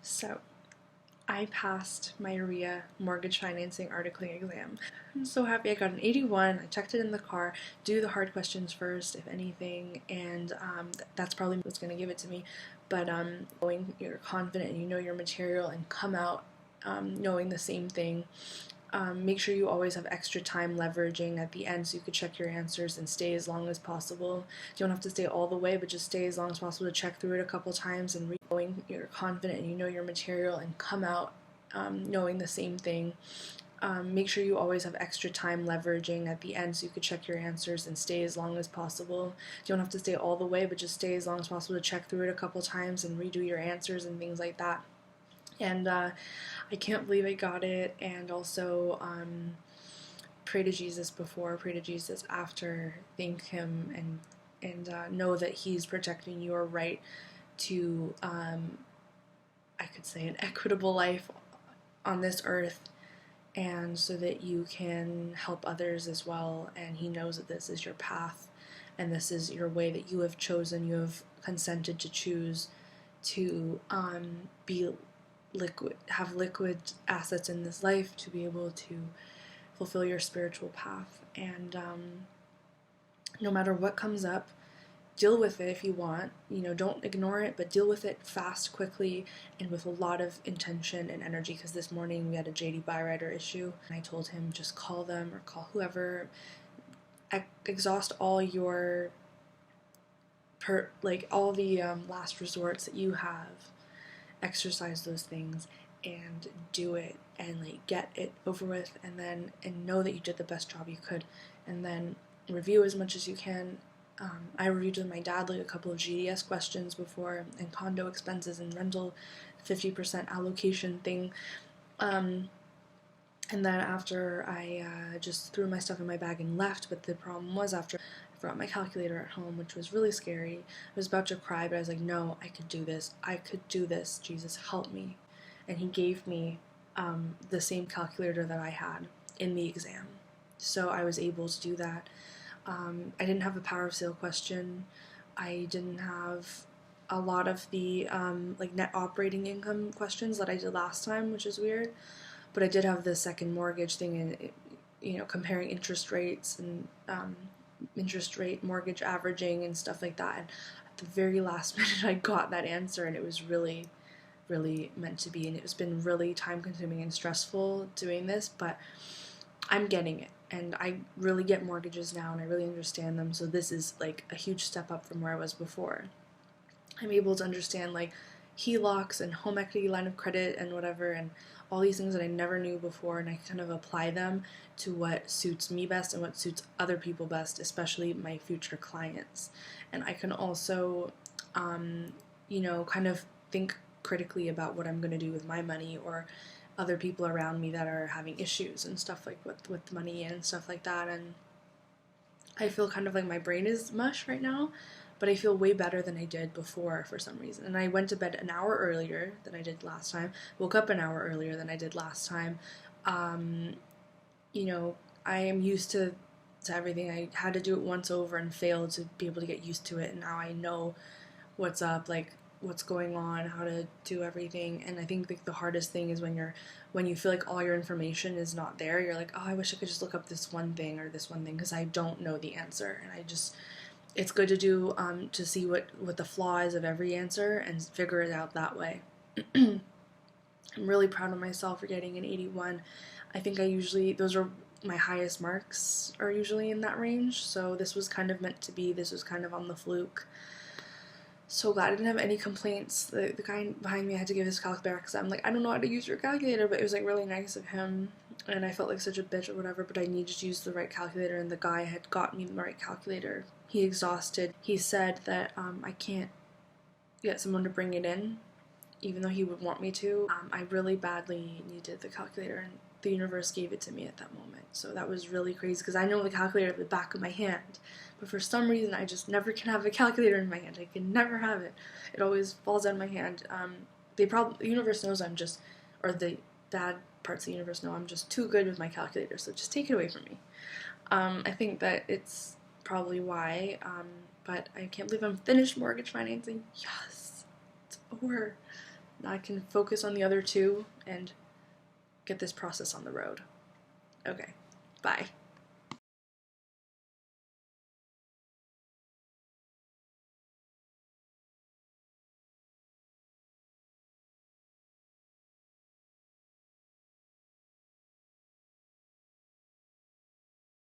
So, I passed my RIA mortgage financing articling exam. I'm so happy I got an 81. I checked it in the car. Do the hard questions first, if anything, and that's probably what's going to give it to me. But knowing you're confident and you know your material and come out knowing the same thing. Make sure you always have extra time leveraging at the end so you could check your answers and stay as long as possible. You don't have to stay all the way, but just stay as long as possible to check through it a couple times and knowing you're confident and you know your material and come out knowing the same thing. Make sure you always have extra time leveraging at the end so you could check your answers and stay as long as possible. You don't have to stay all the way, but just stay as long as possible to check through it a couple times and redo your answers and things like that. And I can't believe I got it, and also pray to Jesus before, pray to Jesus after, thank him, and know that he's protecting your right to, I could say, an equitable life on this earth, and so that you can help others as well, and he knows that this is your path, and this is your way that you have chosen, you have consented to choose to have liquid assets in this life to be able to fulfill your spiritual path. And no matter what comes up, deal with it if you want. Don't ignore it, but deal with it fast, quickly, and with a lot of intention and energy, because this morning we had a JD Byrider issue, and I told him just call them or call whoever, exhaust all your all the last resorts that you have, exercise those things and do it, and get it over with, and know that you did the best job you could, and then review as much as you can. I reviewed with my dad a couple of GDS questions before, and condo expenses and rental 50% allocation thing, and then after I just threw my stuff in my bag and left. But the problem was, after I forgot my calculator at home, which was really scary. I was about to cry, but I was like, no, I could do this, Jesus, help me. And he gave me the same calculator that I had in the exam, so I was able to do that. I didn't have a power of sale question. I didn't have a lot of the net operating income questions that I did last time, which is weird. But I did have the second mortgage thing, and comparing interest rates and interest rate mortgage averaging and stuff like that. And at the very last minute, I got that answer, and it was really, really meant to be. And it's been really time consuming and stressful doing this, but I'm getting it. And I really get mortgages now, and I really understand them. So this is a huge step up from where I was before. I'm able to understand HELOCs and home equity line of credit and whatever, and all these things that I never knew before, and I kind of apply them to what suits me best and what suits other people best, especially my future clients. And I can also, kind of think critically about what I'm going to do with my money, or other people around me that are having issues and stuff with money and stuff like that. And I feel kind of like my brain is mush right now, but I feel way better than I did before for some reason. And I went to bed an hour earlier than I did last time, woke up an hour earlier than I did last time. I am used to everything. I had to do it once over and failed to be able to get used to it, and now I know what's up, what's going on, how to do everything. And I think the hardest thing is when you feel like all your information is not there. You're like, oh, I wish I could just look up this one thing or this one thing, because I don't know the answer. And it's good to do to see what the flaw is of every answer and figure it out that way. I'm really proud of myself for getting an 81. I think those are my highest marks, are usually in that range, so this was kind of meant to be. This was kind of on the fluke. So glad I didn't have any complaints. The guy behind me, I had to give his calc back because I'm like, I don't know how to use your calculator, but it was really nice of him, and I felt like such a bitch or whatever, but I needed to use the right calculator, and the guy had got me the right calculator. He exhausted. He said that I can't get someone to bring it in, even though he would want me to. I really badly needed the calculator, and the universe gave it to me at that moment. So that was really crazy, because I know the calculator at the back of my hand, but for some reason I just never can have a calculator in my hand. I can never have it. It always falls out of my hand. The universe knows or the bad parts of the universe know I'm just too good with my calculator, so just take it away from me. I think that it's probably why, but I can't believe I'm finished mortgage financing. Yes, it's over. Now I can focus on the other two and get this process on the road. Okay, bye.